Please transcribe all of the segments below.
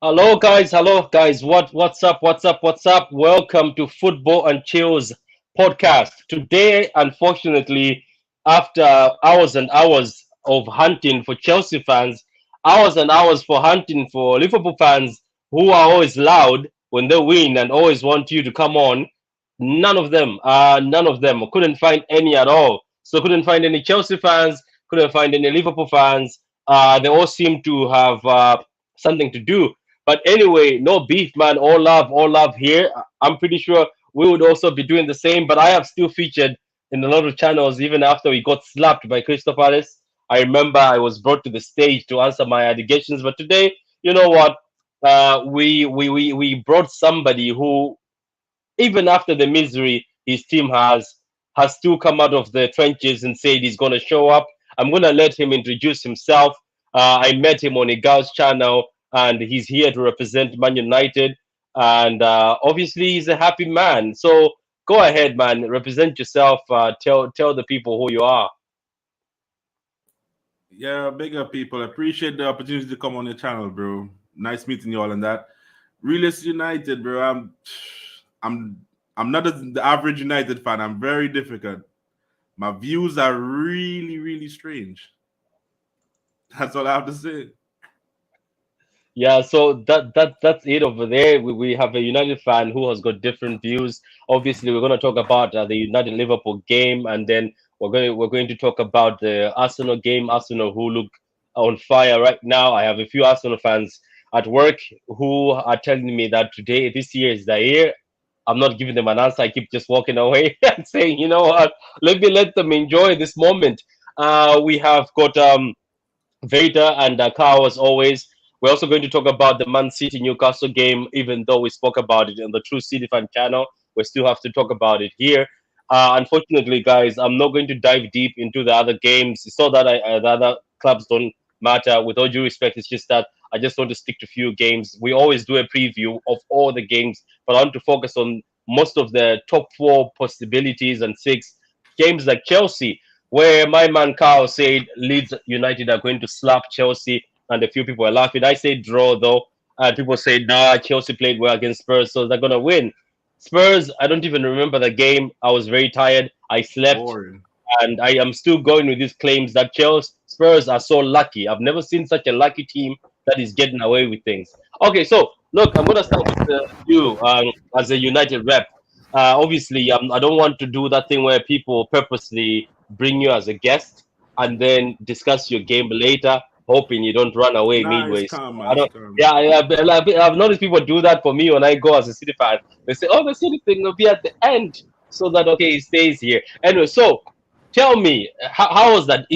Hello guys. What's up? What's up? Welcome to Football and Chillz podcast. Today, unfortunately, after hours and hours of hunting for Chelsea fans, hours and hours for hunting for Liverpool fans who are always loud when they win and always want you to come on, none of them couldn't find any at all. So couldn't find any Chelsea fans, couldn't find any Liverpool fans. They all seem to have something to do, but anyway, no beef, man. All love here. I'm pretty sure we would also be doing the same. But I have still featured in a lot of channels even after we got slapped by Crystal Palace. I remember I was brought to the stage to answer my allegations. But today, you know what? We brought somebody who, even after the misery his team has still come out of the trenches and said he's going to show up. I'm going to let him introduce himself. I met him on Igal's channel, and he's here to represent Man United. And obviously, he's a happy man. So go ahead, man. Represent yourself. Tell the people who you are. Yeah, bigger people. Appreciate the opportunity to come on your channel, bro. Nice meeting you all and that. Realist United, bro. I'm I'm not the average United fan. I'm very difficult. My views are really, really strange. That's all I have to say. Yeah, so that's it over there. We have a United fan who has got different views. Obviously, we're going to talk about the United Liverpool game, and then we're going to talk about the Arsenal game. Arsenal who look on fire right now. I have a few Arsenal fans at work who are telling me that today this year is the year. I'm not giving them an answer. I keep just walking away and saying, you know what? Let me let them enjoy this moment. We have got Vader and Kao as always. We're also going to talk about the Man City Newcastle game, even though we spoke about it on the True City Fan channel. We still have to talk about it here. Unfortunately, guys, I'm not going to dive deep into the other games. It's not that the other clubs don't matter. With all due respect, it's just that I just want to stick to few games. We always do a preview of all the games, but I want to focus on most of the top four possibilities and six games like Chelsea, where my man Carl said Leeds United are going to slap Chelsea, and a few people are laughing. I say draw though. People say nah, Chelsea played well against Spurs, so they're gonna win. Spurs, I don't even remember the game. I was very tired. I slept, Boring. and I am still going with these claims that Chelsea Spurs are so lucky. I've never seen such a lucky team that is getting away with things. Okay, so look, I'm gonna start with you as a United rep. Obviously, I don't want to do that thing where people purposely bring you as a guest and then discuss your game later, hoping you don't run away Nice, midway. So calm, I man, don't. calm. Yeah, I've noticed people do that for me when I go as a City fan. They say, "Oh, the City thing will be at the end," so that okay, he stays here. Anyway, so tell me, how was that?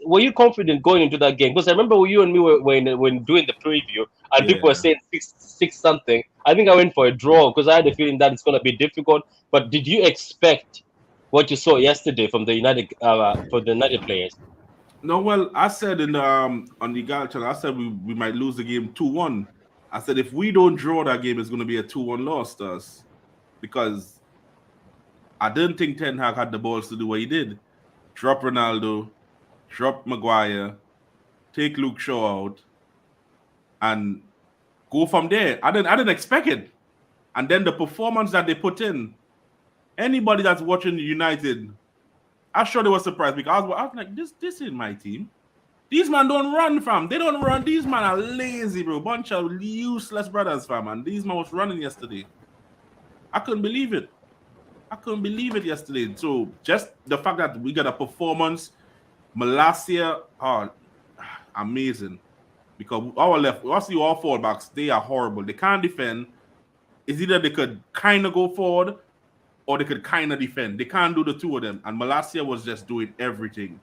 Were you confident going into that game? Because I remember you and me were when doing the preview, and people were Yeah. saying six something. I think I went for a draw because I had a feeling that it's going to be difficult. But did you expect what you saw yesterday from the United for the United players? No, well, I said in on the Gal channel, I said we might lose the game 2-1. I said if we don't draw that game, it's gonna be a 2-1 loss to us. Because I didn't think Ten Hag had the balls to do what he did. Drop Ronaldo, drop Maguire, take Luke Shaw out, and go from there. I didn't expect it. And then the performance that they put in, anybody that's watching United, I'm sure they were surprised because I was like, this is my team. These man don't run, fam. They don't run. These man are lazy, bro. Bunch of useless brothers, fam. And these man was running yesterday. I couldn't believe it. I couldn't believe it yesterday. So just the fact that we got a performance, Malasia, oh, amazing. Because our left, also our fullbacks, they are horrible. They can't defend. It's either they could kind of go forward or they could kind of defend. They can't do the two of them. And Malasia was just doing everything.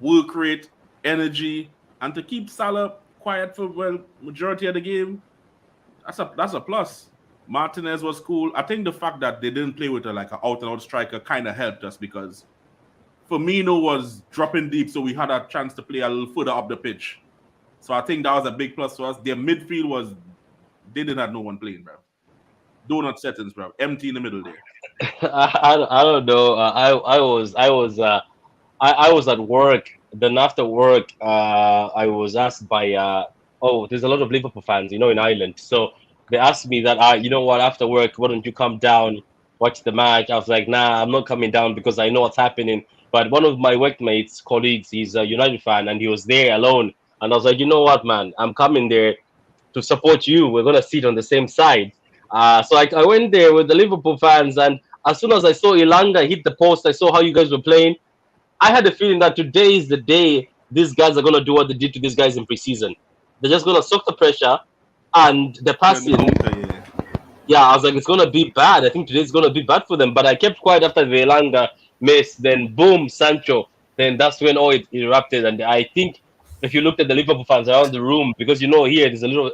Work rate, energy, and to keep Salah quiet for majority of the game, that's a plus. Martinez was cool. I think the fact that they didn't play with like an out and out striker kind of helped us because Firmino was dropping deep, so we had a chance to play a little further up the pitch. So I think that was a big plus for us. Their midfield was they didn't have no one playing, bro. Donut settings, bro. Empty in the middle there. I don't know. I was at work. Then after work, I was asked by oh, there's a lot of Liverpool fans, in Ireland. So they asked me that, you know what, after work, why don't you come down, watch the match? I was like, nah, I'm not coming down because I know what's happening. But one of my workmates, colleagues, he's a United fan, and he was there alone. And I was like, you know what, man, I'm coming there to support you. We're gonna sit on the same side. So I went there with the Liverpool fans, and as soon as I saw Ilanga hit the post, I saw how you guys were playing. I had a feeling that today is the day these guys are gonna do what they did to these guys in preseason. They're just gonna suck the pressure and the Then the passing. counter, yeah. Yeah, I was like, it's gonna be bad. I think today's gonna be bad for them. But I kept quiet after the Elanga miss. Then boom, Sancho. Then that's when all it erupted. And I think if you looked at the Liverpool fans around the room, because here there's a little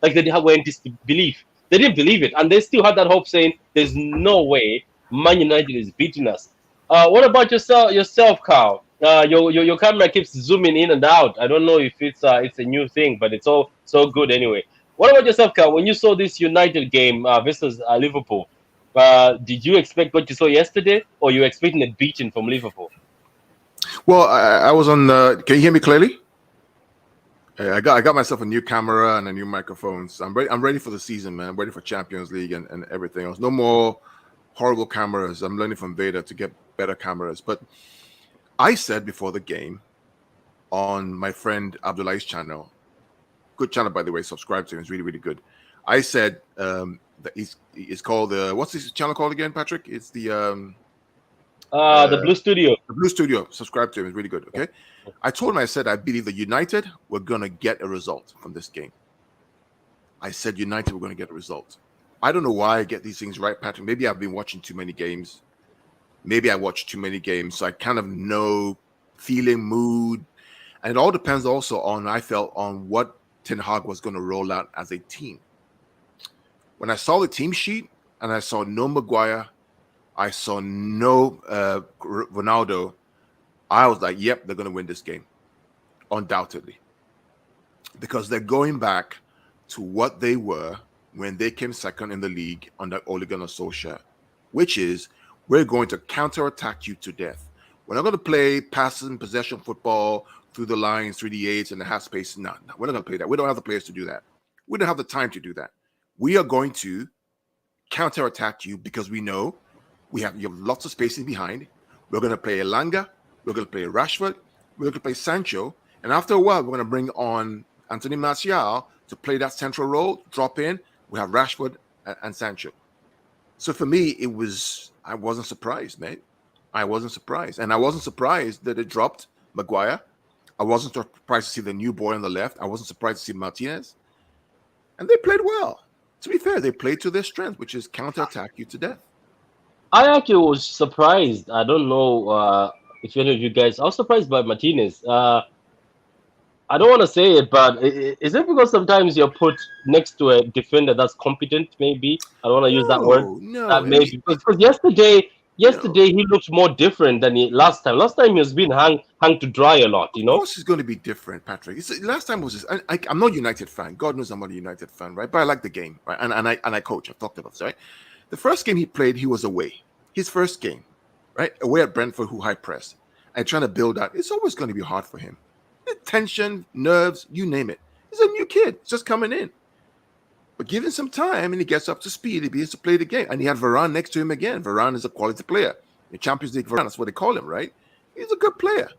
like they went disbelief. They didn't believe it, and they still had that hope, saying, "There's no way Man United is beating us." What about yourself, Carl? Your camera keeps zooming in and out. I don't know if it's a new thing, but it's all so good anyway. What about yourself, Carl? When you saw this United game versus Liverpool, did you expect what you saw yesterday, or you expecting a beating from Liverpool? Well, I was on. Can you hear me clearly? I got myself a new camera and a new microphone. So I'm ready. I'm ready for the season, man. I'm ready for Champions League and everything else. No more horrible cameras. I'm learning from Vader to get better cameras. But I said before the game on my friend Abdullah's channel, good channel by the way. Subscribe to him. It's really really good. I said that it's called what's this channel called again, Patrick? It's The Blue Studio. the Blue Studio. Subscribe to him. It's really good. Okay. I told him, I said, I believe that United were going to get a result from this game. I said, United were going to get a result. I don't know why I get these things right, Patrick. Maybe I've been watching too many games. Maybe I watched too many games. So I kind of know feeling, mood. And it all depends also on, I felt, on what Ten Hag was going to roll out as a team. When I saw the team sheet and I saw no Maguire, I saw no Ronaldo, I was like, yep, they're going to win this game, undoubtedly. Because they're going back to what they were when they came second in the league under Ole Gunnar Solskjaer, which is we're going to counterattack you to death. We're not going to play passing possession football through the lines, through the eights and the half space. No, we're not going to play that. We don't have the players to do that. We don't have the time to do that. We are going to counterattack you because we know you have lots of spacing behind. We're going to play Elanga. We're going to play Rashford. We're going to play Sancho. And after a while, we're going to bring on Anthony Martial to play that central role, drop in. We have Rashford and Sancho. So for me, I wasn't surprised, mate. I wasn't surprised. And I wasn't surprised that it dropped Maguire. I wasn't surprised to see the new boy on the left. I wasn't surprised to see Martinez. And they played well. To be fair, they played to their strength, which is counterattack you to death. I actually was surprised. I don't know if any of you guys. I was surprised by Martinez. I don't want to say it, but is it because sometimes you're put next to a defender that's competent? Maybe I don't want to use that word. No. Maybe because yesterday he looked more different than last time. Last time he was being hung to dry a lot. Of course, it's going to be different, Patrick. Last time was just, I'm not a United fan. God knows I'm not a United fan, right? But I like the game, right? And I coach. I've talked about this, right? The first game he played, he was away. His first game, right? Away at Brentford, who high press and trying to build that. It's always going to be hard for him. Tension, nerves, you name it. He's a new kid, just coming in. But give him some time and he gets up to speed. He begins to play the game. And he had Varane next to him again. Varane is a quality player. The Champions League Varane, that's what they call him, right? He's a good player.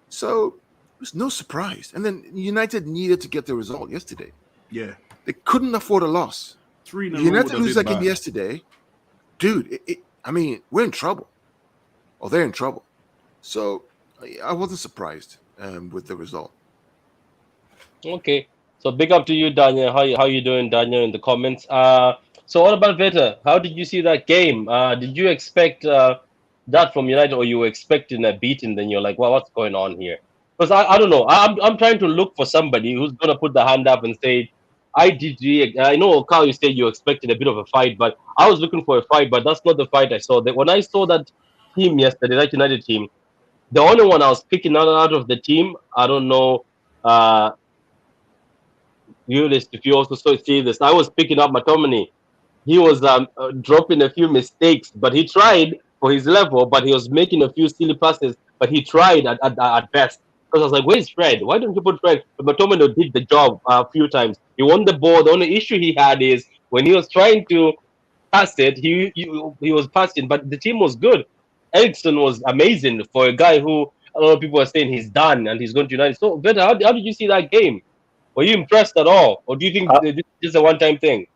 So there's no surprise. And then United needed to get the result yesterday. Yeah. They couldn't afford a loss. 3-0 United would lose have that been game bad. yesterday. Dude, we're in trouble. Or they're in trouble. So I wasn't surprised with the result. Okay, so big up to you, Daniel. How you doing, Daniel, in the comments? So what about Veta? How did you see that game? Did you expect that from United, or you were expecting a beating? Then you're like, well, what's going on here? Because I don't know. I'm trying to look for somebody who's gonna put the hand up and say, I know, Carl, you said you expected a bit of a fight, but I was looking for a fight, but that's not the fight I saw. That when I saw that team yesterday, that United team, the only one I was picking out of the team, I don't know. If you also see this, I was picking up McTominay. He was dropping a few mistakes, but he tried for his level, but he was making a few silly passes, but he tried at best. Because I was like, where's Fred? Why don't you put Fred? But McTominay did the job a few times. He won the ball. The only issue he had is when he was trying to pass it, he was passing, but the team was good. Ericsson was amazing for a guy who a lot of people are saying he's done and he's going to United. So, Veta, how did you see that game? Were you impressed at all, or do you think I, this is just a one-time thing?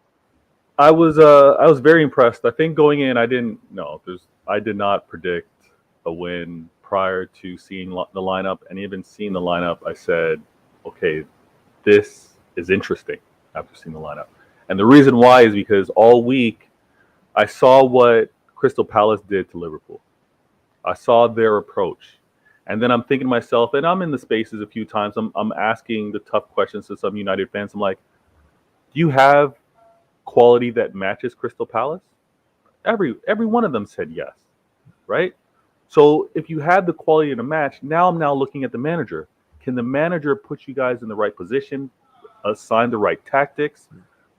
I was very impressed. I think going in, I did not predict a win prior to seeing the lineup, and even seeing the lineup, I said, okay, this is interesting after seeing the lineup. And the reason why is because all week I saw what Crystal Palace did to Liverpool. I saw their approach. And then I'm thinking to myself, and I'm in the spaces a few times, I'm asking the tough questions to some United fans. I'm like, do you have quality that matches Crystal Palace? Every one of them said yes, right? So if you had the quality to match, now I'm now looking at the manager. Can the manager put you guys in the right position, assign the right tactics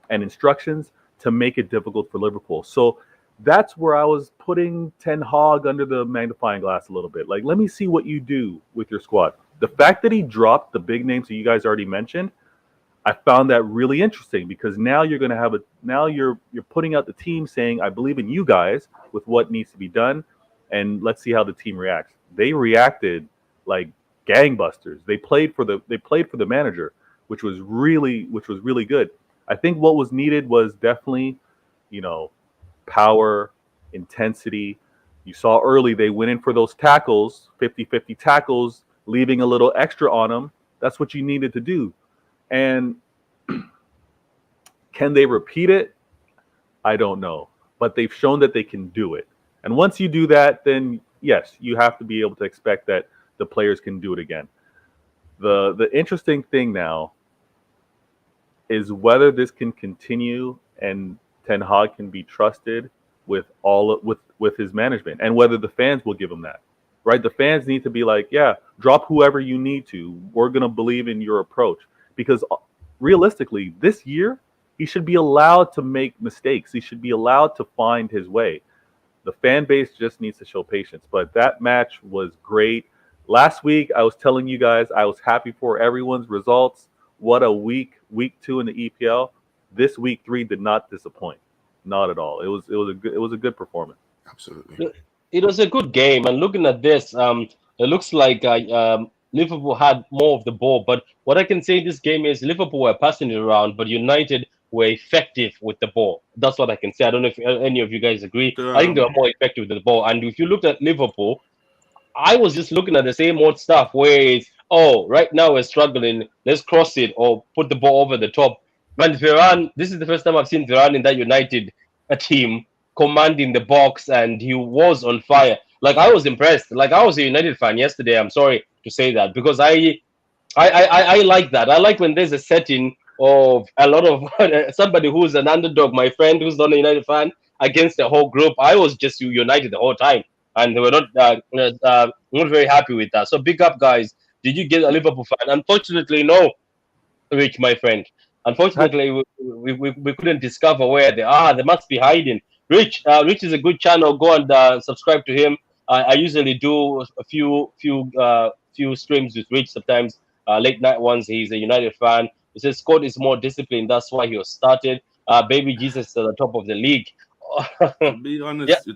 and instructions to make it difficult for Liverpool? So that's where I was putting Ten Hag under the magnifying glass a little bit. Like, let me see what you do with your squad. The fact that he dropped the big names that you guys already mentioned, I found that really interesting, because now you're going to have you're putting out the team saying, I believe in you guys with what needs to be done, and let's see how the team reacts. They reacted like gangbusters. They played for the manager, which was really good. I think what was needed was definitely, power, intensity. You saw early they went in for those tackles, 50-50 tackles, leaving a little extra on them. That's what you needed to do. And can they repeat it? I don't know. But they've shown that they can do it. And once you do that, then yes, you have to be able to expect that the players can do it again. The interesting thing now is whether this can continue and Ten Hag can be trusted with with his management, and whether the fans will give him that. Right? The fans need to be like, yeah, drop whoever you need to. We're going to believe in your approach. Because realistically, this year, he should be allowed to make mistakes. He should be allowed to find his way. The fan base just needs to show patience. But that match was great. Last week, I was telling you guys I was happy for everyone's results. What a week 2 in the EPL. This week 3 did not disappoint. Not at all. It was a good performance. Absolutely. It was a good game, and looking at this, it looks like Liverpool had more of the ball. But what I can say in this game is Liverpool were passing it around, but United were effective with the ball. That's what I can say. I don't know if any of you guys agree. I think they were more effective with the ball. And if you looked at Liverpool, I was just looking at the same old stuff where it's, oh, right now we're struggling. Let's cross it or put the ball over the top. And Varane, this is the first time I've seen Varane in that United team commanding the box, and he was on fire. Like, I was impressed. Like, I was a United fan yesterday. I'm sorry to say that, because I like that. I like when there's a setting of a lot of somebody who's an underdog, my friend who's not a United fan, against the whole group. I was just United the whole time, and they were not very happy with that. So big up, guys. Did you get a Liverpool fan? Unfortunately, no, Rich, my friend. Unfortunately, we couldn't discover where they are. They must be hiding. Rich is a good channel. Go and subscribe to him. I usually do a few streams with Rich. Sometimes late night ones. He's a United fan. He says Scott is more disciplined. That's why he was started. Baby Jesus is at the top of the league. To be honest, Yeah.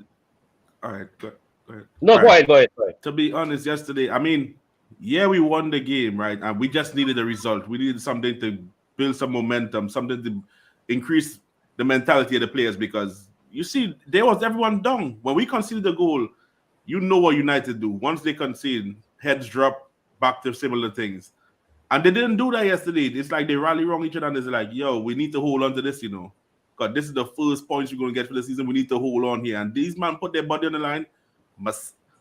all right, go ahead. No, All go right. ahead. To be honest, yesterday, I mean, yeah, we won the game, right? And we just needed a result. We needed something to build some momentum, something to increase the mentality of the players, because you see, there was everyone down. When we conceded the goal, you know what United do. Once they concede, heads drop back to similar things. And they didn't do that yesterday. It's like they rally around each other and they're like, yo, we need to hold on to this, because this is the first points you're going to get for the season. We need to hold on here. And these men put their body on the line.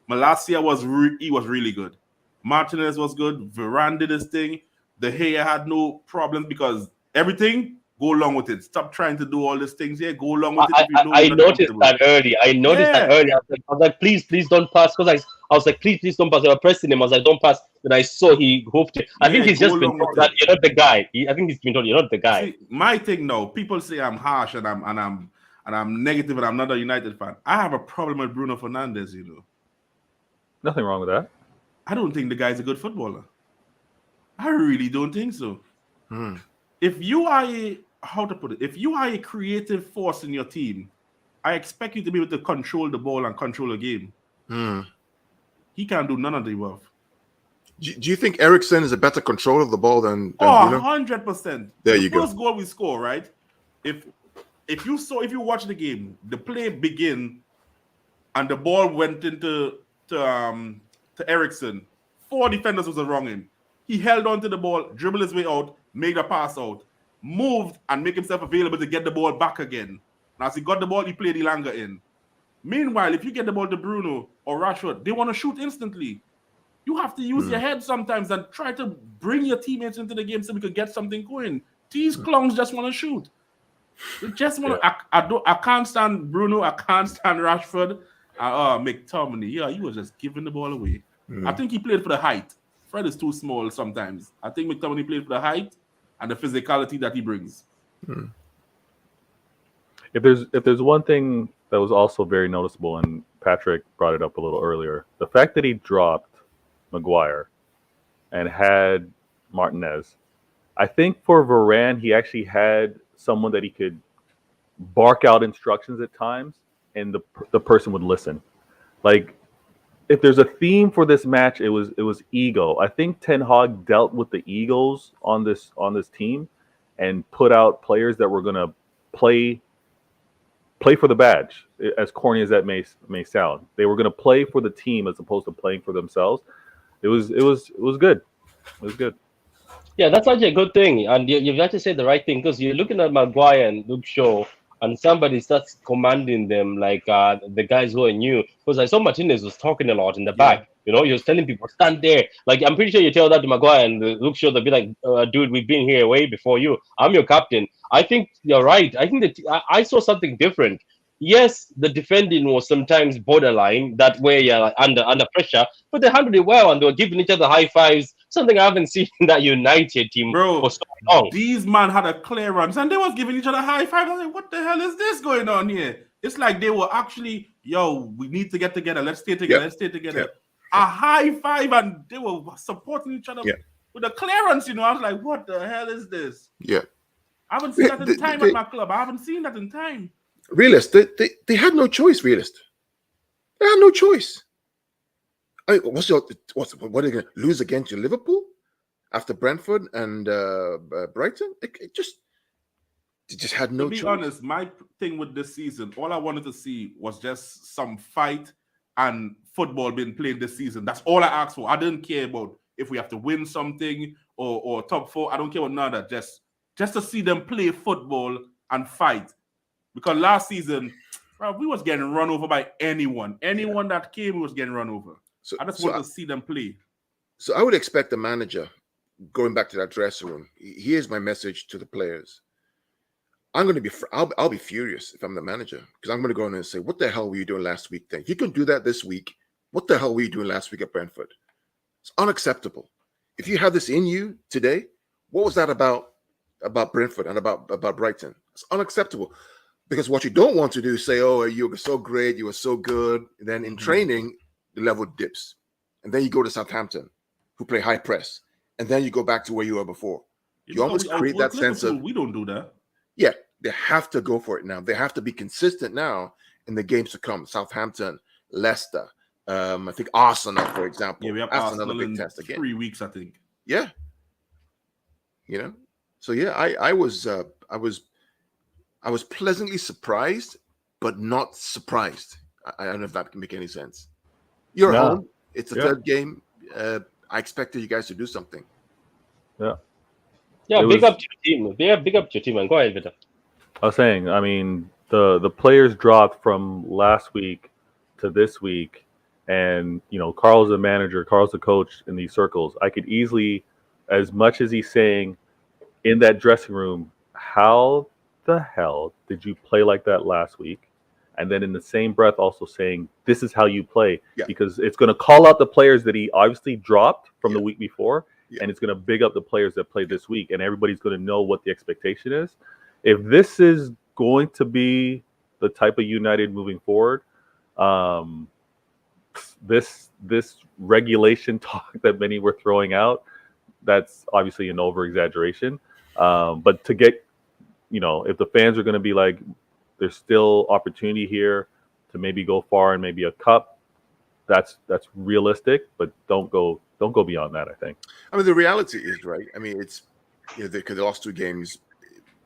Malacia was really good. Martinez was good. Varane did his thing. De Gea had no problems, because everything, go along with it. Stop trying to do all these things here. Go along with it if you know I you're not noticed comfortable. that early. I noticed that Yeah. early. I was like, please don't pass. Because I was like, please don't pass. I was pressing him. I was like, don't pass. Then I saw he hooped it. I think Yeah, he's go just been along told with that it. you're not the guy. I think he's been told you're not the guy. See, my thing now, people say I'm harsh and I'm negative and I'm not a United fan. I have a problem with Bruno Fernandes, Nothing wrong with that. I don't think the guy's a good footballer. I really don't think so. If you are if you are a creative force in your team, I expect you to be able to control the ball and control the game. He can't do none of the above. Do you think Ericsson is a better controller of the ball than Bruno? 100%. There the you go. first goal we score, right? If you watch the game, the play begin and the ball went into to Ericsson. 4 defenders was wrong him. He held on to the ball, dribbled his way out, made a pass out, moved and make himself available to get the ball back again. And as he got the ball, he played Elanga in. Meanwhile, if you get the ball to Bruno or Rashford, they want to shoot instantly. You have to use your head sometimes and try to bring your teammates into the game so we could get something going. These clowns just want to shoot. They just want to. I can't stand Bruno. I can't stand Rashford. McTominay. Yeah, he was just giving the ball away. I think he played for the height. Fred is too small sometimes. I think McTominay played for the height and the physicality that he brings. If there's one thing that was also very noticeable, and Patrick brought it up a little earlier, the fact that he dropped Maguire and had Martinez. I think for Varane, he actually had someone that he could bark out instructions at times, and the person would listen. Like, if there's a theme for this match, it was ego. I think Ten Hag dealt with the egos on this team and put out players that were going to play for the badge. As corny as that may sound, they were going to play for the team as opposed to playing for themselves. It was good. It was good. Yeah, that's actually a good thing, and you've actually said the right thing, because you're looking at Maguire and Luke Shaw, and somebody starts commanding them, like the guys who are new. Because I saw Martinez was talking a lot in the back. You know, he was telling people, stand there. Like, I'm pretty sure you tell that to Maguire and Luke Shaw, they'll be like, dude, we've been here way before you. I'm your captain. I think you're right. I think that I saw something different. Yes, the defending was sometimes borderline, that way you're like under pressure, but they handled it well and they were giving each other high fives. Something I haven't seen in that United team for so long. These man had a clearance and they was giving each other high fives. I was like, what the hell is this going on here? It's like they were actually, we need to get together. Let's stay together. Let's stay together. A high five, and they were supporting each other with a clearance. I was like, what the hell is this? Yeah. I haven't seen that in time at my club. I haven't seen that in time. Realist, they had no choice, Realist. They had no choice. I mean, what are they going to lose against Liverpool after Brentford and Brighton? They just had no choice. To be honest, my thing with this season, all I wanted to see was just some fight and football being played this season. That's all I asked for. I didn't care about if we have to win something or top 4. I don't care about none of that. Just to see them play football and fight. Because last season, we was getting run over by anyone. Anyone that came was getting run over. So I just want to see them play. So I would expect the manager, going back to that dressing room, here's my message to the players. I'll be furious if I'm the manager, because I'm going to go in and say, what the hell were you doing last week then? If you can do that this week, what the hell were you doing last week at Brentford? It's unacceptable. If you have this in you today, what was that about Brentford and about Brighton? It's unacceptable. Because what you don't want to do is say, oh, you were so great, you were so good. And then in training, the level dips. And then you go to Southampton, who play high press. And then you go back to where you were before. You almost create that sense of... We don't do that. Yeah, they have to go for it now. They have to be consistent now in the games to come. Southampton, Leicester, I think Arsenal, for example. Yeah, we have Arsenal in test again. 3 weeks, I think. Yeah. So, yeah, I was pleasantly surprised, but not surprised. I don't know if that can make any sense. You're at home. It's the third game. I expected you guys to do something. Yeah. Yeah, big up to your team. Yeah, big up to your team. And go ahead, Victor. I was saying, I mean, the players dropped from last week to this week, and Carl's the manager, Carl's the coach in these circles. I could easily, as much as he's saying in that dressing room, how the hell did you play like that last week? And then in the same breath also saying, this is how you play, because it's going to call out the players that he obviously dropped from the week before, and it's going to big up the players that played this week, and everybody's going to know what the expectation is. If this is going to be the type of United moving forward, this regulation talk that many were throwing out, that's obviously an over exaggeration. But to get, if the fans are going to be like, there's still opportunity here to maybe go far and maybe a cup, that's realistic. But don't go beyond that, I think. I mean, the reality is, right? I mean, it's they lost 2 games.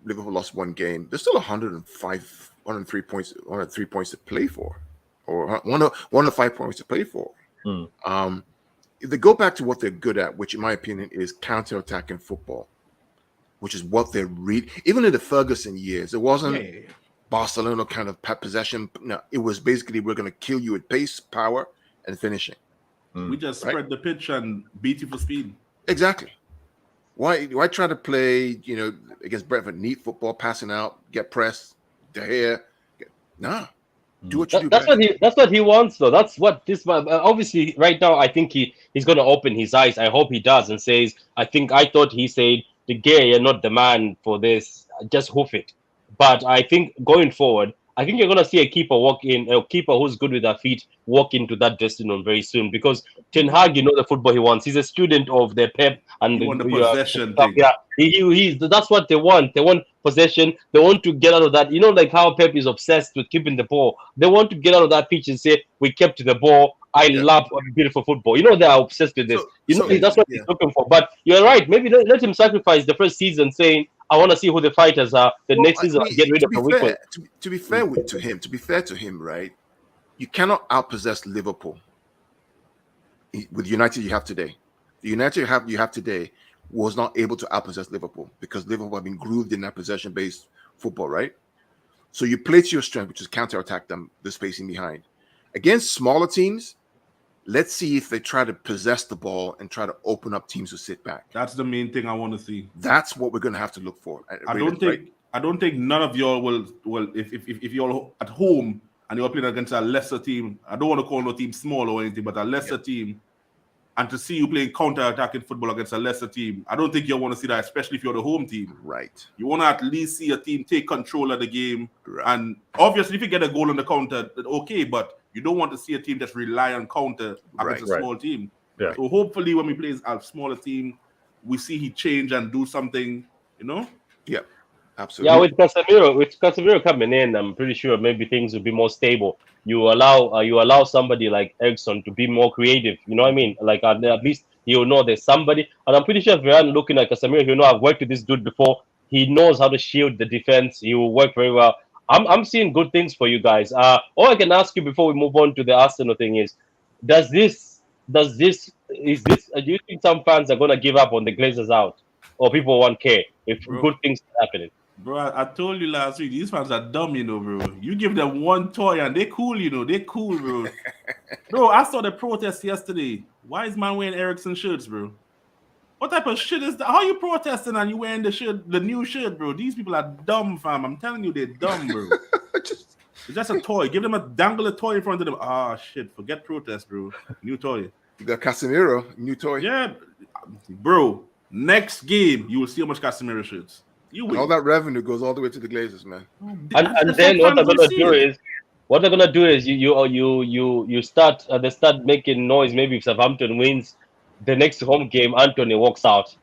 Liverpool lost 1 game. There's still 103 points to play for, or 105 points to play for. If they go back to what they're good at, which in my opinion is counter-attacking football, which is what they read. Even in the Ferguson years, it wasn't Barcelona kind of possession. No, it was basically, we're going to kill you with pace, power, and finishing. We just spread the pitch and beat you for speed. Exactly. Why try to play, against Brentford, neat football, passing out, get pressed, De Gea? Nah. Do what you do. That's what he wants, though. That's what this. Obviously, right now, I think he's going to open his eyes. I hope he does and says, I thought he said, De Gea, you're not the man for this. Just hoof it. But I think going forward, I think you're going to see a keeper who's good with her feet walk into that dressing room very soon, because Ten Hag, the football he wants. He's a student of the Pep and the possession thing. Yeah, that's what they want. They want possession. They want to get out of that. Like how Pep is obsessed with keeping the ball. They want to get out of that pitch and say, we kept the ball. I love beautiful football. They are obsessed with this. That's what he's looking for. But you're right. Maybe let him sacrifice the first season, saying, I want to see who the fighters are. Next season, get rid of the weak one. To be fair to him, right? You cannot outpossess Liverpool with United you have today. The United you have today was not able to outpossess Liverpool because Liverpool have been grooved in that possession-based football, right? So you play to your strength, which is counter-attack them, the spacing behind. Against smaller teams, let's see if they try to possess the ball and try to open up teams who sit back. That's the main thing I want to see. That's what we're going to have to look for. I don't think none of y'all will if you're at home and you're playing against a lesser team. I don't want to call no team small or anything, but a lesser team, and to see you playing counter-attacking football against a lesser team, I don't think you'll want to see that, especially if you're the home team. Right. You want to at least see a team take control of the game. Right. And obviously, if you get a goal on the counter, okay, but you don't want to see a team just rely on counter against a small team. Yeah. So hopefully when we play a smaller team, we see he change and do something, Yeah, absolutely. Yeah, with Casemiro coming in, I'm pretty sure maybe things will be more stable. You allow somebody like Eriksson to be more creative. You know what I mean? Like at least he'll know there's somebody. And I'm pretty sure if you're looking at Casemiro, he'll know I've worked with this dude before. He knows how to shield the defense. He will work very well. I'm seeing good things for you guys. All I can ask you before we move on to the Arsenal thing is, do you think some fans are gonna give up on the Glazers out, or people won't care if good things are happening? Bro, I told you last week, these fans are dumb, bro. You give them one toy and they cool, they cool, bro. Bro, I saw the protest yesterday. Why is man wearing Ericsson shirts, bro? What type of shit is that? How you protesting and you wearing the new shirt, bro? These people are dumb, fam. I'm telling you, they're dumb, bro. It's just a toy. Give them dangle a toy in front of them. Ah, shit. Forget protest, bro. New toy. You got Casemiro, new toy. Yeah, bro. Next game, you will see how much Casemiro shirts. All that revenue goes all the way to the Glazers, man. And then what they're gonna do is you start they start making noise. Maybe if Southampton wins the next home game, Anthony walks out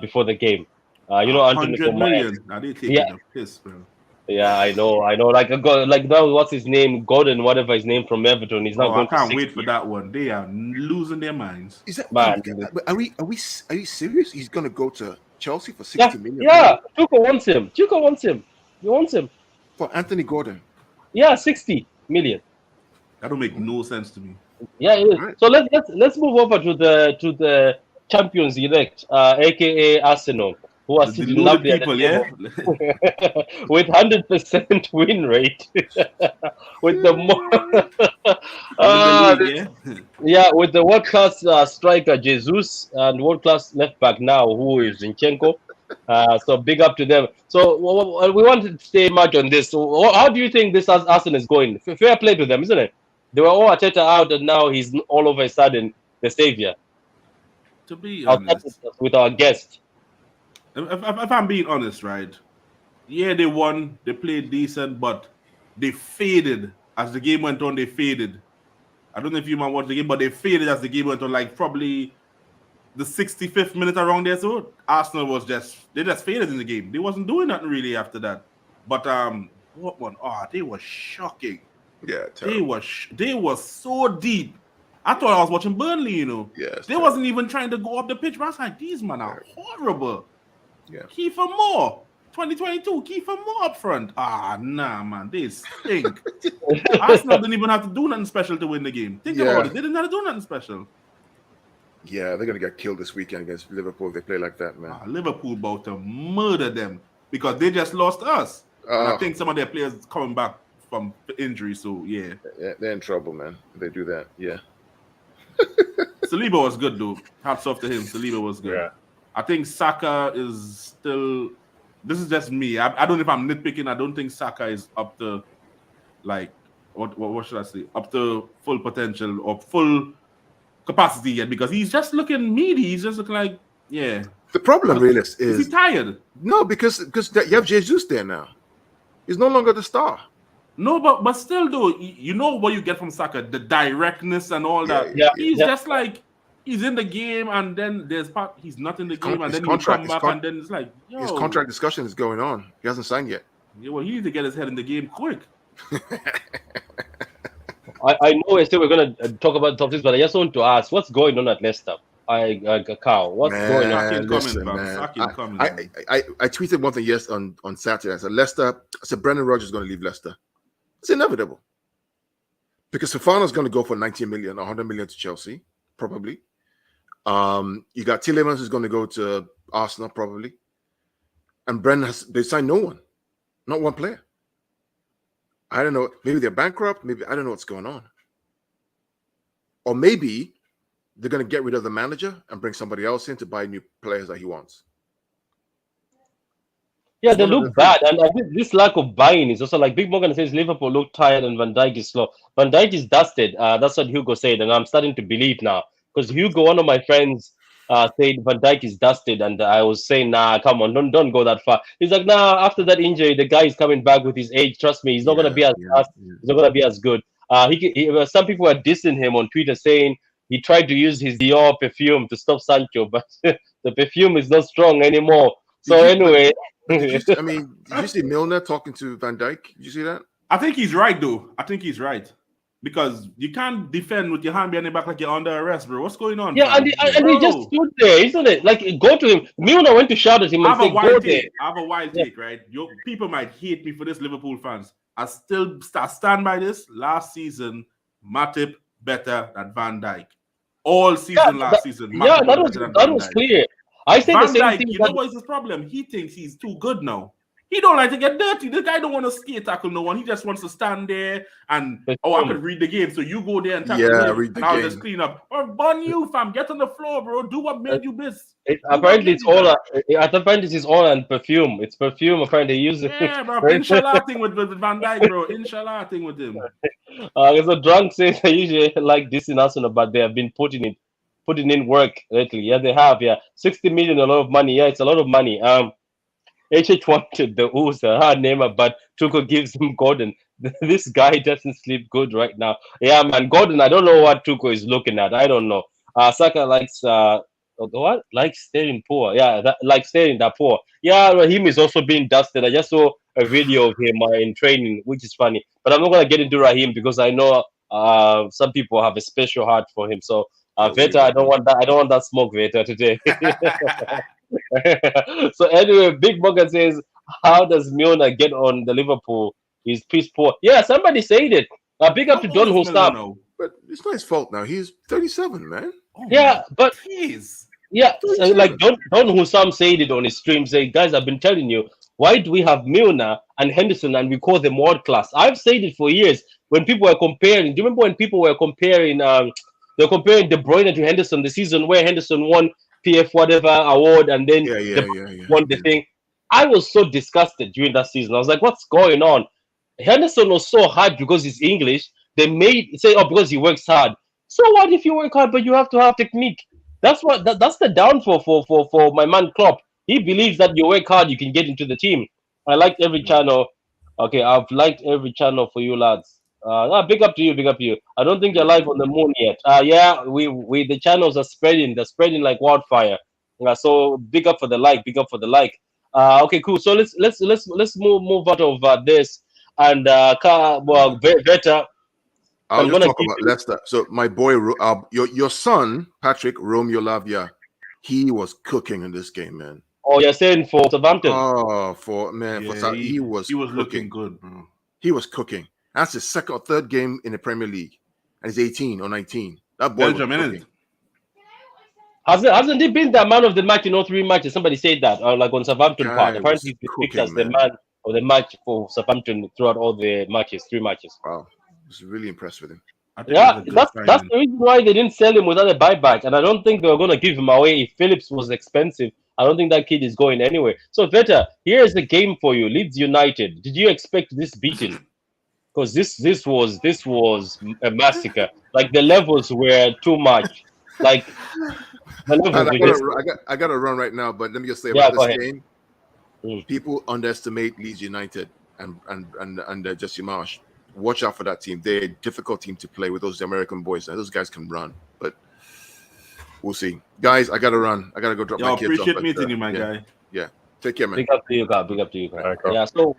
before the game. Anthony 100 million. Now they taking the piss, bro. Yeah, I know. Like that. What's his name? Gordon, whatever his name from Everton. He's not going. I can't wait for that one. They are losing their minds. Is that man? Are we serious? He's gonna go to Chelsea for 60 million. Yeah, Tuchel wants him. He wants him for Anthony Gordon. Yeah, 60 million. That don't make no sense to me. Yeah, it is. Right. So let's move over to the Champions elect, aka Arsenal, who are sitting lovely people, with 100% win rate, with the with the world class striker Jesus and world class left back now who is Zinchenko. So big up to them. So we want to stay much on this. So how do you think this Arsenal is going? Fair play to them, isn't it? They were all Arteta out, and now he's all of a sudden the savior. To be honest, with our guest. If I'm being honest, right? Yeah, they won. They played decent, but they faded as the game went on. They faded. I don't know if you might watch the game, but they faded as the game went on. Like probably the 65th minute around there, so Arsenal was just faded in the game. They wasn't doing nothing really after that. But what one? Oh, they were shocking. Yeah, they were so deep. I thought I was watching Burnley, you know. Yes, they wasn't even trying to go up the pitch. But I was like, these men are horrible. Yeah. Kiefer Moore, 2022, Kiefer Moore up front. Ah, nah, man, they stink. Arsenal didn't even have to do nothing special to win the game. Think about it. They didn't have to do nothing special. Yeah, they're gonna get killed this weekend against Liverpool if they play like that, man. Liverpool about to murder them because they just lost us. And I think some of their players coming back from injury, so yeah. They're in trouble, man. If they do that, yeah. Saliba was good though. Hats off to him. Saliba was good. Yeah. I think Saka is still. This is just me. I don't know if I'm nitpicking. I don't think Saka is up to, like, what should I say? Up to full potential or full capacity yet, because he's just looking meaty. He's just looking like, yeah. The problem really is he tired? No, because you have Jesus there now. He's no longer the star. No, but still though, you know what you get from Saka, the directness and all that. Yeah, he's just like, he's in the game, and then there's part he's not in the game, and then he come back, and then it's like, yo, his contract discussion is going on. He hasn't signed yet. Yeah, well, he needs to get his head in the game quick. I know we're going to talk about top six, but I just want to ask, what's going on at Leicester? Carl, what's going on? I tweeted one thing on Saturday. I said Leicester. I said Brendan Rodgers is going to leave Leicester. It's inevitable because Fofana's going to go for 90 million, 100 million to Chelsea, probably. You got Tielemans who's going to go to Arsenal, probably. And Brendan they signed no one, not one player. I don't know. Maybe they're bankrupt. Maybe I don't know what's going on. Or maybe they're going to get rid of the manager and bring somebody else in to buy new players that he wants. Yeah, they look bad, and this lack of buying is also like Big Morgan says. Liverpool look tired, and Van Dijk is slow. Van Dijk is dusted. That's what Hugo said, and I'm starting to believe now because Hugo, one of my friends, said Van Dijk is dusted, and I was saying, nah, come on, don't go that far. He's like, nah, after that injury, the guy is coming back with his age. Trust me, he's not gonna be as fast. He's not gonna be as good. Some people were dissing him on Twitter saying he tried to use his Dior perfume to stop Sancho, but the perfume is not strong anymore. So anyway. Did you see Milner talking to Van Dijk? Did you see that? I think he's right, though. I think he's right. Because you can't defend with your hand behind your back like you're under arrest, bro. What's going on? Yeah, and he just stood there, isn't it? Like, go to him. Milner went to shout at him and say, go there. I have a wild take, right? People might hate me for this, Liverpool fans. I stand by this. Last season, Matip better than Van Dijk. All season last season. Matip that was clear. I say the same thing. You know what is his problem? He thinks he's too good now. He don't like to get dirty. This guy don't want to skate tackle no one. He just wants to stand there and I could read the game. So you go there and tackle him. Read the I'll game. just clean up. Or bun you, fam. Get on the floor, bro. Do what made you miss. Apparently, it's all on perfume. It's perfume. Apparently, they use it. Yeah, bro. Inshallah thing with Van Dijk, bro. Inshallah thing with him. So drunk says I usually like this in Arsenal, but they have been putting in work lately. Yeah, they have. Yeah, 60 million, a lot of money. Yeah, it's a lot of money. HH wanted the hard name, but Tuchel gives him Gordon. This guy doesn't sleep good right now. Yeah, man, Gordon. I don't know what Tuchel is looking at. I don't know. Saka likes what? Like staring poor. Yeah, like staring that poor. Yeah, Raheem is also being dusted. I just saw a video of him in training, which is funny. But I'm not gonna get into Raheem because I know some people have a special heart for him. So Veta, I don't want that. I don't want that smoke, Veta, today. So anyway, Big Morgan says, how does Milner get on the Liverpool? He's piss poor. Yeah, somebody said it. Big up to Don Hussam. But it's not his fault now. He's 37, man. Oh, yeah, but he's like Don Hussam said it on his stream, saying, guys, I've been telling you, why do we have Milner and Henderson and we call them world class? I've said it for years. When people were comparing, do you remember when people were comparing they're comparing De Bruyne to Henderson, the season where Henderson won PF whatever award and then won the thing. I was so disgusted during that season. I was like, what's going on? Henderson was so hard because he's English. They say, because he works hard. So what if you work hard, but you have to have technique? That's the downfall for my man Klopp. He believes that you work hard, you can get into the team. I liked every channel. Okay, I've liked every channel for you lads. No, big up to you, big up to you. I don't think you're live on the moon yet. Yeah, we the channels are spreading, they're spreading like wildfire. So big up for the like, big up for the like. Okay, cool. So let's move out of this and well, better. I'll I'm just gonna talk give about you. Leicester. So my boy, your son Patrick Romeo Lavia, he was cooking in this game, man. Oh, you're saying for Southampton? Oh, for Yeah, he was he was cooking. looking good, bro. He was cooking. That's his second or third game in the Premier League, and he's 18 or 19. That boy Belgium, was innit? cooking. Hasn't he been the man of the match in all three matches? Somebody said that, like on Southampton part. Guy was Apparently, he's been picked as cooking, the man. man of the match for Southampton throughout all the matches, three matches. Wow, I was really impressed with him. I think Yeah, it's a good that's signing. the reason why they didn't sell him without a buyback, and I don't think they were going to give him away. If Phillips was expensive, I don't think that kid is going anywhere. So Veta, here's the game for you, Leeds United. Did you expect this beating? Because this was a massacre. Like the levels were too much. Like the levels Man, were just I gotta run right now, but let me just say yeah. about Go this ahead. game. Mm. People underestimate Leeds United and Jesse Marsh. Watch out for that team. They're a difficult team to play with those American boys. Those guys can run, but we'll see. Guys, I gotta run. I gotta go drop Yo, my kids off. appreciate meeting you, my guy. Yeah, take care, man. Big up to you, God. Big up to you, God. All right, Carl. Yeah. So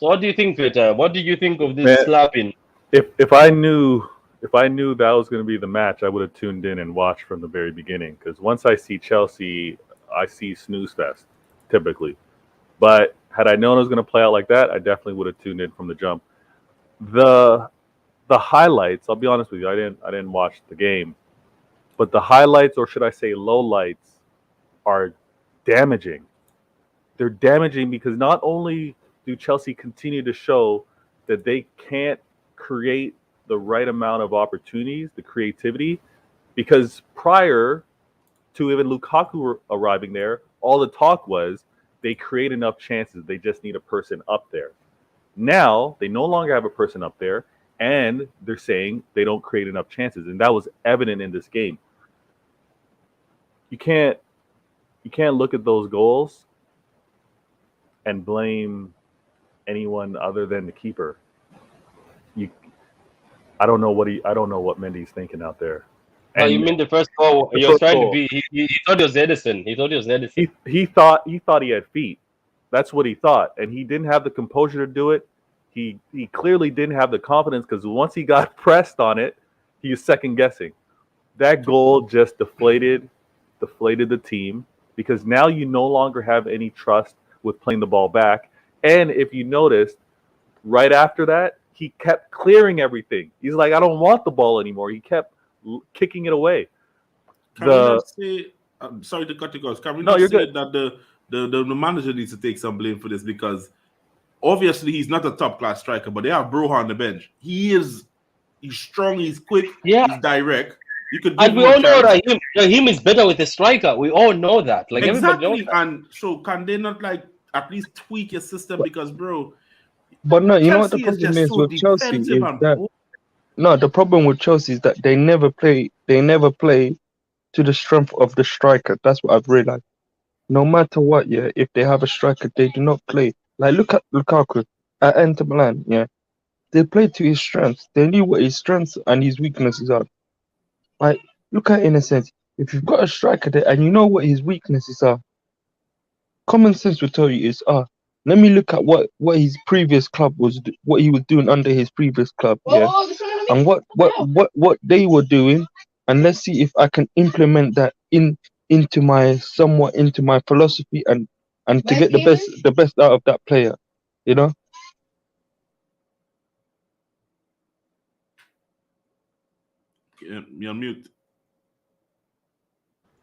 what do you think, Veta? What did you think of this Man. slapping? If I knew that was going to be the match, I would have tuned in and watched from the very beginning. Because once I see Chelsea, I see snooze fest typically. But had I known it was going to play out like that, I definitely would have tuned in from the jump. The highlights, I'll be honest with you, I didn't watch the game, but the highlights, or should I say lowlights, are damaging. They're damaging because not only do Chelsea continue to show that they can't create the right amount of opportunities, the creativity, because prior to even Lukaku arriving there, all the talk was they create enough chances. They just need a person up there. Now they no longer have a person up there, and they're saying they don't create enough chances, and that was evident in this game. You can't look at those goals and blame anyone other than the keeper. I don't know what Mendy's thinking out there. Oh, you mean the first goal? The He was first trying goal. to be. He thought it was Edison. He thought it was Edison. He thought he had feet. That's what he thought, and he didn't have the composure to do it. He clearly didn't have the confidence because once he got pressed on it, he was second guessing. That goal just deflated the team because now you no longer have any trust with playing the ball back. And if you noticed, right after that, he kept clearing everything. He's like, I don't want the ball anymore. He kept kicking it away. Can we not say? I'm sorry to cut you guys. Can we not you're say good. that the manager needs to take some blame for this because obviously he's not a top class striker, but they have Broha on the bench. He's strong, he's quick, Yeah. he's direct. You could give And we him a all know chance. that him is better with the striker. We all know that. Like everybody knows Exactly. that. And so can they not like at least tweak your system because bro, But no, you know what the Chelsea problem is so with Chelsea defensive is and that no, the problem with Chelsea is that they never play to the strength of the striker. That's what I've realized. No matter what, yeah, if they have a striker, they do not play. Like look at Lukaku at Inter Milan, yeah. They played to his strengths. They knew what his strengths and his weaknesses are. Like look at it in a sense. If you've got a striker there and you know what his weaknesses are, common sense will tell you is let me look at what his previous club was, what he was doing under his previous club, yeah, and what they were doing, and let's see if I can implement that into my philosophy and to get the best out of that player, you know. you're on mute.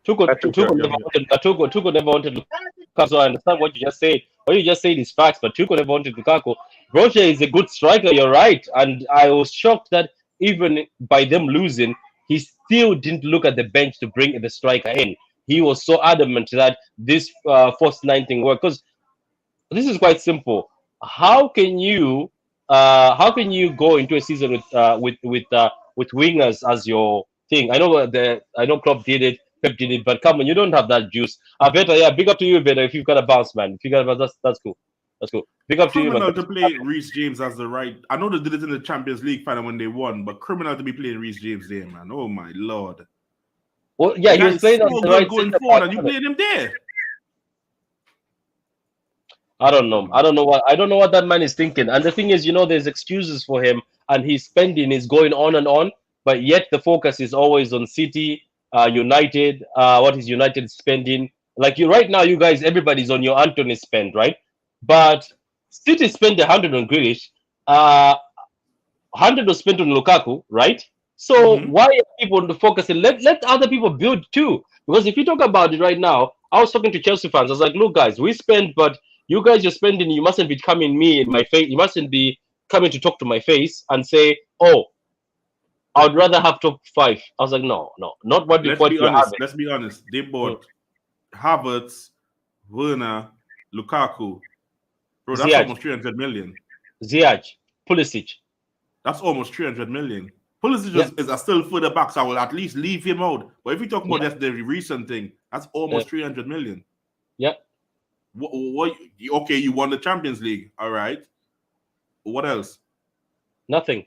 Tuchel Tuchel never wanted Lukaku. So I understand what you just said. What you just said is facts, but Tuchel never wanted Lukaku. Rocha is a good striker, you're right. And I was shocked that even by them losing, he still didn't look at the bench to bring the striker in. He was so adamant that this first 9 thing worked. Because this is quite simple. How can you go into a season with wingers as your thing? I know Klopp did it, Pep did it, but come on, you don't have that juice. Veta, yeah, big up to you, Veta. If you've got a bounce, man. If you got a bounce, that's cool. That's cool. Big up to you, man. Criminal to play Reece James as the right. I know they did it in the Champions League final when they won, but criminal to be playing Reece James there, man. Oh my lord. Well, yeah, The he guy was is playing so on the good right going center forward, back. and you played him there. I don't know. I don't know what that man is thinking. And the thing is, there's excuses for him, and his spending is going on and on. But yet the focus is always on City, United. What is United spending? Like you right now, you guys, everybody's on your Anthony spend, right? But City spent 100 on Grealish, 100 was spent on Lukaku, right? So Mhm. why are people focusing? Let other people build too. Because if you talk about it right now, I was talking to Chelsea fans. I was like, look, guys, we spend, but you guys you're spending. You mustn't be coming me in my face. You mustn't be coming to talk to my face and say, oh, I'd rather have top five. I was like, no, not what Let's what be you're honest. having. Let's be honest. They Mm. bought Havertz, Werner, Lukaku. Bro, that's Ziyech, almost 300 million. Ziyech, Pulisic. That's almost 300 million. Pulisic Yeah, is still further back, so I will at least leave him out. But if you talk about yeah, just the recent thing, that's almost 300 million. yeah. Okay, you won the Champions League. All right. What else? Nothing.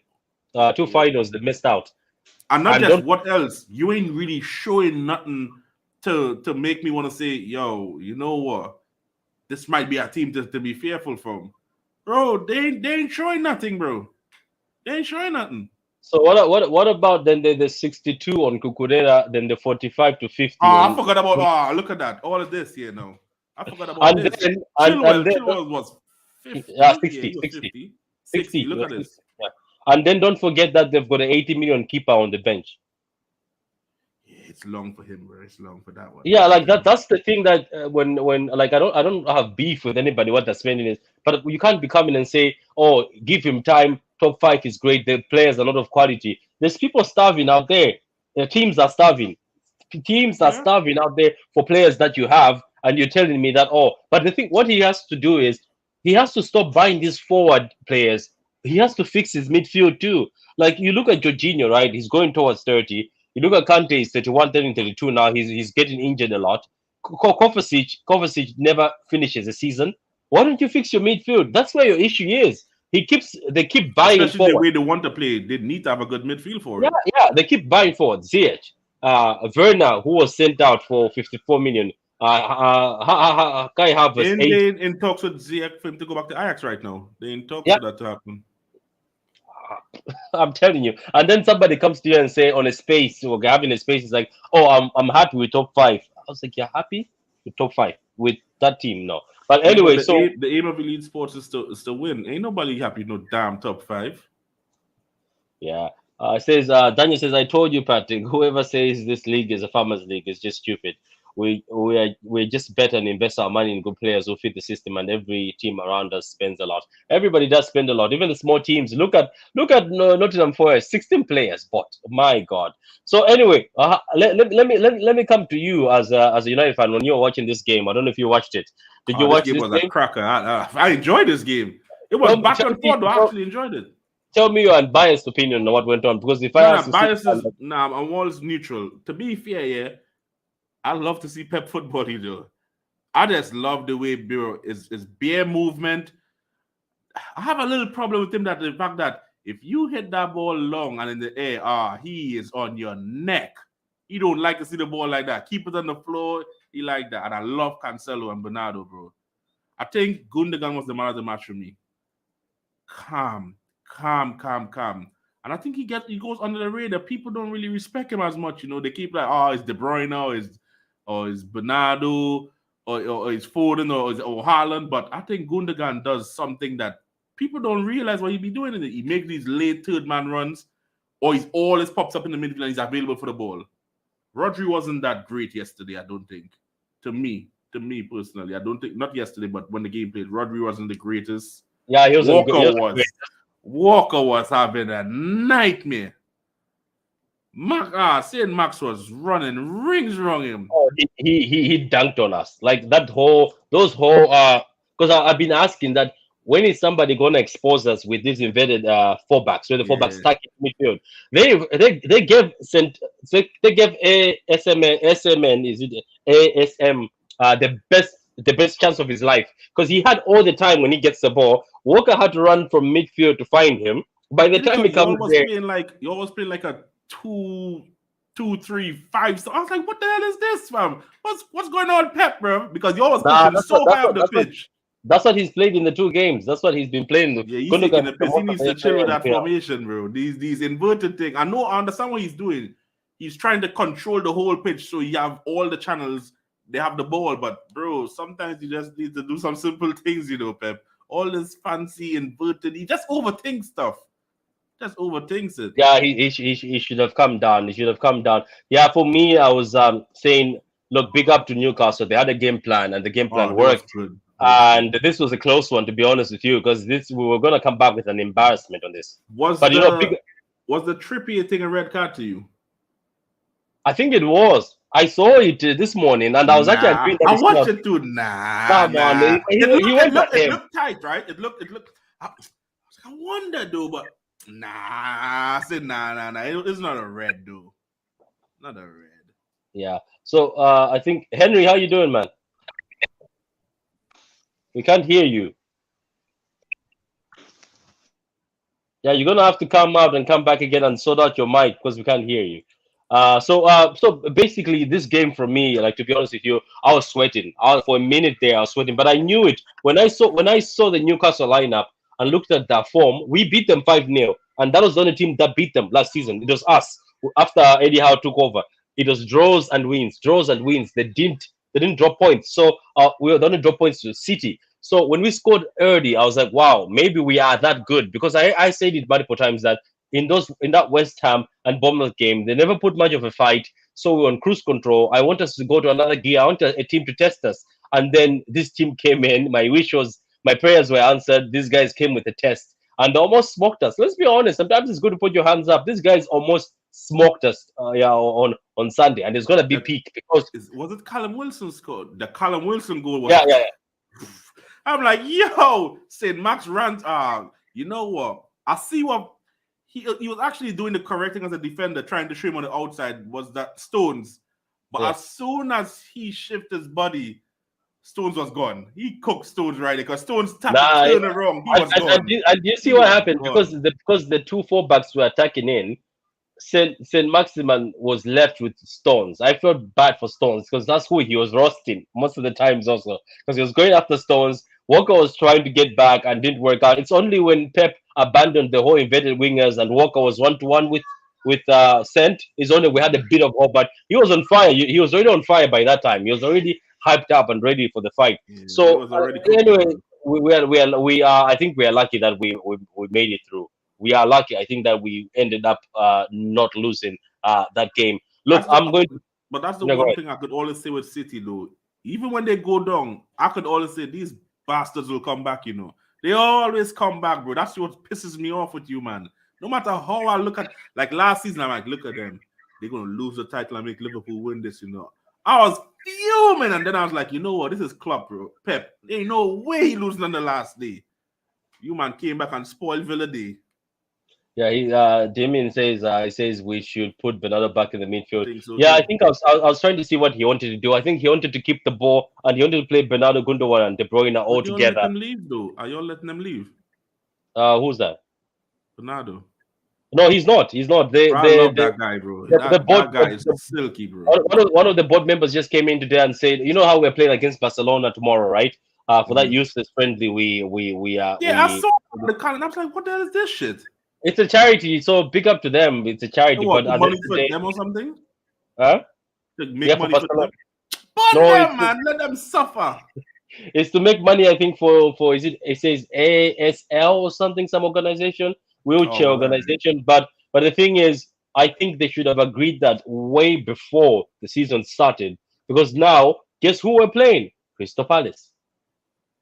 Two finals they missed out. And not And just don't what else. You ain't really showing nothing to make me want to say, yo, you know what? This might be a team to be fearful from. Bro, they ain't showing nothing, bro. They ain't showing nothing. So what about then the 62 on Kukurera, then the 45 to 50 I on forgot about look at that. All of this here now. I forgot about and this. then and then Chilwell was 50. yeah, Yeah, 60, he was 60, 50. 60. 60, Look at this. yeah. And then don't forget that they've got an 80 million keeper on the bench. Yeah, it's long for him, bro. It's long for that one. Yeah, like that's the thing that when like I don't have beef with anybody what the spending is, but you can't be coming and say, oh, give him time. Top five is great. The players are a lot of quality. There's people starving out there. The teams are starving. Teams are Yeah. starving out there for players that you have, and you're telling me that, oh, but the thing, what he has to do is he has to stop buying these forward players. He has to fix his midfield too. Like you look at Jorginho, right? He's going towards 30. You look at Kante, he's 31, turning 32 now. He's getting injured a lot. Kovacic never finishes a season. Why don't you fix your midfield? That's where your issue is. They keep buying Especially the forward. way they want to play. They need to have a good midfield for Yeah, it. yeah, they keep buying forward. Ziyech, Werner, who was sent out for 54 million. Kai Havertz, And 8. they in talks with Ziyech for him to go back to Ajax right now. They in talks Yeah, for that to happen. I'm telling you. And then somebody comes to you and say on a space, or having a space, is like, oh, I'm happy with top five. I was like, you're happy with top five with that team? No. But Yeah, but anyway, so the aim of elite sports is to win. Ain't nobody happy no damn top five. yeah. Daniel says, I told you, Patrick, whoever says this league is a farmers league is just stupid. We're just better and invest our money in good players who fit the system, and every team around us spends a lot. Everybody does spend a lot, even the small teams. Look at Nottingham Forest, 16 players bought. My God. So anyway, let me come to you as a United fan when you were watching this game. I don't know if you watched it. Did you This watch game this was a game? cracker. I enjoyed this game. It was Tell, back tell and me, forth. Though. I actually enjoyed it. tell me your unbiased opinion on what went on, because if I Nah, ask you, sit biases. down, Nah, I'm always neutral. To be fair, yeah, I love to see Pep football. You know, I just love the way Bureau is bare movement. I have a little problem with him that the fact that if you hit that ball long and in the air, he is on your neck. He don't like to see the ball like that. Keep it on the floor. He like that. And I love Cancelo and Bernardo, bro. I think Gundogan was the man of the match for me. Calm. And I think he goes under the radar. People don't really respect him as much. You know, they keep like, oh, it's De Bruyne or it's Bernardo or it's Foden or Haaland. But I think Gundogan does something that people don't realize what he be doing. He makes these late third man runs, or he's always pops up in the midfield and he's available for the ball. Rodri wasn't that great yesterday, I don't think. To me personally, I don't think, not yesterday, but when the game played, Rodri wasn't the greatest. yeah, he wasn't good. He wasn't great. Walker was having a nightmare. St. Max was running rings around him. Oh, he dunked on us like those whole because I've been asking that when is somebody gonna expose us with these inverted fullbacks where the fullbacks Yeah. stuck in midfield. They gave a SMN is it ASM the best the best chance of his life because he had all the time when he gets the ball. Walker had to run from midfield to find him. By the time he Because comes there, you almost playing like a 2-2-3-5. So I was like, what the hell is this, fam? What's going on, Pep, bro? Because you always pushing so high up the pitch. That's what he's played in the 2 games. That's what he's been playing. Yeah, he's taking the piss. He needs to chill with that formation, bro. These inverted thing. I understand what he's doing. He's trying to control the whole pitch so you have all the channels. They have the ball, but bro, sometimes you just need to do some simple things, you know, Pep. All this fancy inverted, he just overthinks stuff. Just overthinks it. Yeah, he should have come down. He should have come down. Yeah, for me, I was saying, look, big up to Newcastle. They had a game plan, and the game plan worked. And this was a close one, to be honest with you, because we were gonna come back with an embarrassment on this. Was the Trippier thing a red card to you? I think it was. I saw it this morning, and I was actually agreeing that I watched it too. Come on, it looked tight, right? It looked. I wonder though, but I said nah. It's not a red though. Not a red. Yeah. So I think Henry, how you doing, man? We can't hear you. Yeah, you're gonna have to come out and come back again and sort out your mic because we can't hear you. So basically, this game for me, like to be honest with you, I was sweating. For a minute there, I was sweating, but I knew it when I saw the Newcastle lineup and looked at that form. We beat them 5-0, and that was the only team that beat them last season. It was us after Eddie Howe took over. It was draws and wins. They didn't drop points. So we were the only drop points to City. So when we scored early, I was like, wow, maybe we are that good, because I said it multiple times that in that West Ham and Bournemouth game, they never put much of a fight. So we were on cruise control. I want us to go to another gear. I want a team to test us. And then this team came in. My prayers were answered. These guys came with a test and they almost smoked us. Let's be honest. Sometimes it's good to put your hands up. These guys almost smoked us on Sunday, and it's gonna be peak because was it Callum Wilson scored? The Callum Wilson goal was yeah. I'm like, yo, St. Max ran. You know what? I see what he was actually doing the correct thing as a defender, trying to show him on the outside was that Stones. But as soon as he shifted his body, Stones was gone. He cooked Stones right because Stones turned wrong. He was gone. And you see what happened because the 2 fullbacks were attacking in. Saint Maximin was left with Stones. I felt bad for Stones because that's who he was roasting most of the times also, because he was going after Stones. Walker was trying to get back and didn't work out. It's only when Pep abandoned the whole inverted wingers and Walker was 1-to-1 with Saint is only we had a bit of hope, but he was on fire. He was already on fire by that time. He was already hyped up and ready for the fight. So anyway, we are. I think we are lucky that we made it through. We are lucky. I think that we ended up not losing that game. Look, But that's the one thing I could always say with City, though. Even when they go down, I could always say these bastards will come back. You know, they always come back, bro. That's what pisses me off with you, man. No matter how I look at, like last season, I'm like, look at them. They're gonna lose the title and make Liverpool win this. You know, I was fuming, and then I was like, you know what? This is Klopp, bro. Pep. There ain't no way he losing on the last day. You man came back and spoiled Villa Day. Yeah, Damien says he says we should put Bernardo back in the midfield. So I think I was trying to see what he wanted to do. I think he wanted to keep the ball and he wanted to play Bernardo, Gundogan, and De Bruyne all together. Let them leave, though. Are you all letting them leave? Who's that? Bernardo. No, he's not. He's not. That guy, bro. That guy is silky, bro. One of the board members just came in today and said, you know how we're playing against Barcelona tomorrow, right? For that useless friendly, I saw the comment. I was like, what the hell is this shit? It's a charity, so big up to them. It's a charity, but money for them or something? Huh? Make money for them. Man, let them suffer. It's to make money, I think, for it says ASL or something, some organization, wheelchair organization. But the thing is, I think they should have agreed that way before the season started, because now, guess who we're playing? Crystal Palace.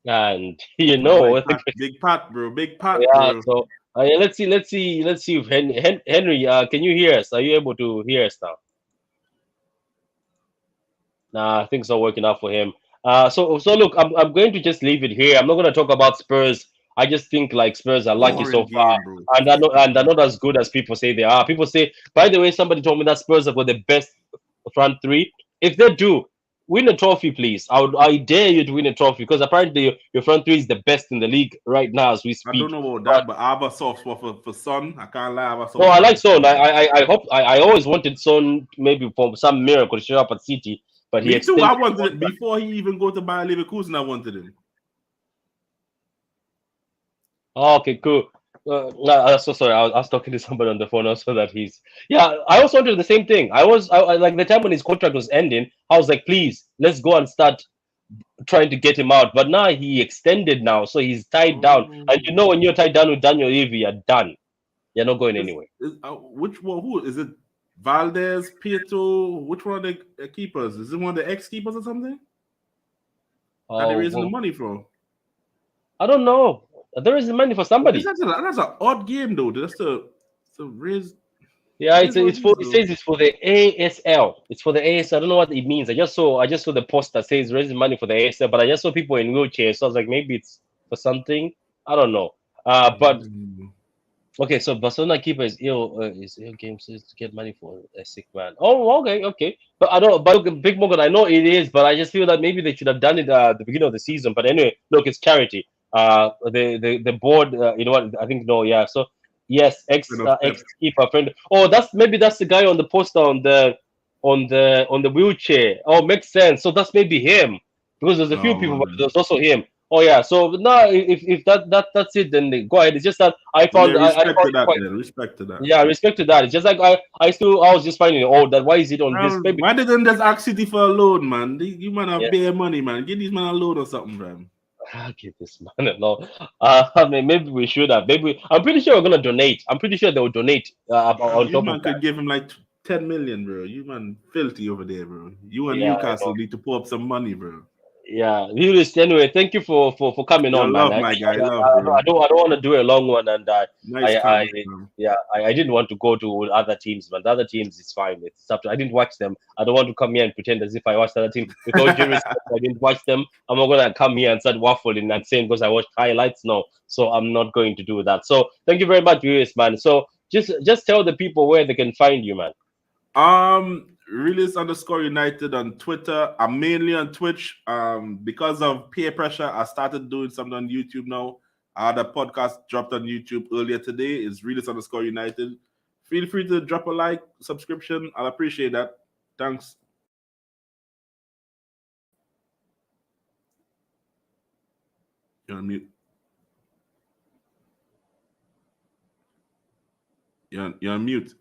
And you know, big Pat, bro. Yeah, bro. So let's see if Henry, can you hear us? Are you able to hear us now? Nah, things are working out for him. So look, I'm going to just leave it here. I'm not going to talk about Spurs. I just think like Spurs are lucky so far, and they're not as good as people say they are. People say, by the way, somebody told me that Spurs have got the best front three. If they do, win a trophy, please. I dare you to win a trophy because apparently your front three is the best in the league right now as we I don't speak. know about But that, but I have a soft spot for Son. I can't lie, I have a no, soft I spot like for Son. Son. I hope I always wanted Son maybe for some miracle to show up at City, but he Me too. I extended the wanted it contract. before he even go to Bayer Leverkusen. I wanted him. Oh, okay, cool. So sorry. I was talking to somebody on the phone also that he's yeah. I also wanted the same thing. I like the time when his contract was ending. I was like, please, let's go and start trying to get him out. But now he extended now, so he's tied down. And you know, Oh, when you're tied down with Daniel Levy, you're done. You're not going is, anywhere. which one? Who is it? Valdez, Pietro? Which one of the keepers? Is it one of the ex keepers or something that they're Oh, raising the well, money for? I don't know. There is money for But this somebody. that's an odd game though. That's to raise. Yeah, It is what it's it for is it though. says it's for the ASL. It's for the ASL. I don't know what it means. I just saw the post that says raising money for the ASL, but I just saw people in wheelchairs. So I was like, maybe it's for something. I don't know. But Mm. okay, so Barcelona keeper is ill game says to get money for a sick man. Oh, okay, okay. But I don't but look, Big Morgan, I know it is, but I just feel that maybe they should have done it at the beginning of the season. But anyway, look, it's charity. The board, you know what? I think no, yeah. So yes, Kind of ex step. keeper friend. Oh, that's the guy on the poster on the wheelchair. Oh, makes sense. So that's maybe him because there's a few people, but Oh, there's also him. Oh yeah. So now, if that's it, then go ahead. It's just that yeah, I respect found to it that quite. then. Respect to that. Yeah, respect to that. It's just like I was just finding oh that why is it on this Well, maybe why didn't just ask City for a loan, man? You man have yeah. bare money, man. Give these man a loan or something, man. Okay, this man alone. I mean, maybe we should have. Maybe I'm pretty sure we're gonna donate. I'm pretty sure they will donate on You top of man that. could give him like 10 million, bro. You man filthy over there, bro. You and Yeah, I know. Newcastle need to pull up some money, bro. Yeah, Lewis, anyway, thank you for coming Your on, man. love, my guy. Love, I bro. don't want to do a long one, and Nice I comments, man. yeah, I didn't want to go to other teams, but the other teams is fine. It's up to, I didn't watch them. I don't want to come here and pretend as if I watched the other team. With all due respect, I didn't watch them. I'm not gonna come here and start waffling and saying because I watched highlights. No, so I'm not going to do that. So thank you very much, Lewis, man. So just tell the people where they can find you, man. Realist underscore United on Twitter. I'm mainly on Twitch. Because of peer pressure, I started doing something on YouTube now. I had a podcast dropped on YouTube earlier today. It's Realist underscore United. Feel free to drop a like, subscription. I'll appreciate that. Thanks. You're on mute. You're on mute.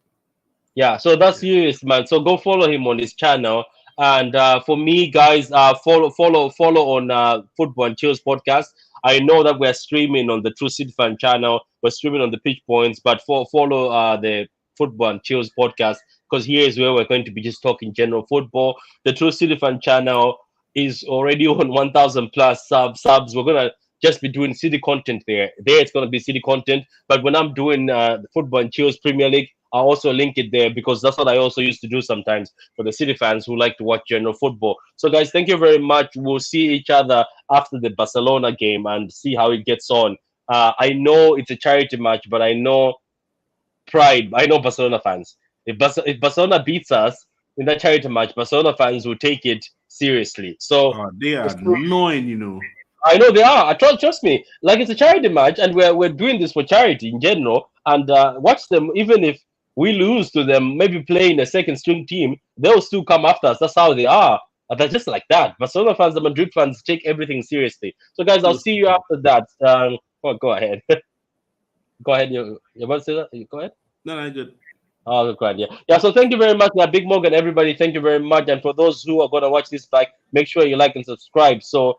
Yeah, so that's Lewis, man. So go follow him on his channel. And for me, guys, follow on Football and Chillz podcast. I know that we're streaming on the True City Fan channel. We're streaming on the Pitch Points, but follow the Football and Chillz podcast because here is where we're going to be just talking general football. The True City Fan channel is already on 1,000 plus subs. We're gonna just be doing city content there. There, it's gonna be city content. But when I'm doing the Football and Chillz Premier League, I also link it there because that's what I also used to do sometimes for the City fans who like to watch general football. So, guys, thank you very much. We'll see each other after the Barcelona game and see how it gets on. I know it's a charity match, but I know pride. I know Barcelona fans. If Barcelona beats us in that charity match, Barcelona fans will take it seriously. So, They are annoying, you know. I know they are. Trust me. Like it's a charity match, and we're doing this for charity in general. And watch them. Even if we lose to them, maybe playing a second string team, they'll still come after us. That's how they are. And they're just like that. Barcelona fans, the Madrid fans, take everything seriously. So, guys, I'll see you after that. Go ahead. Go ahead. You about to say that? Go ahead. No, no, good. Oh, great. Yeah. Yeah. So thank you very much, Big Morgan, everybody. Thank you very much. And for those who are going to watch this back, make sure you like and subscribe. So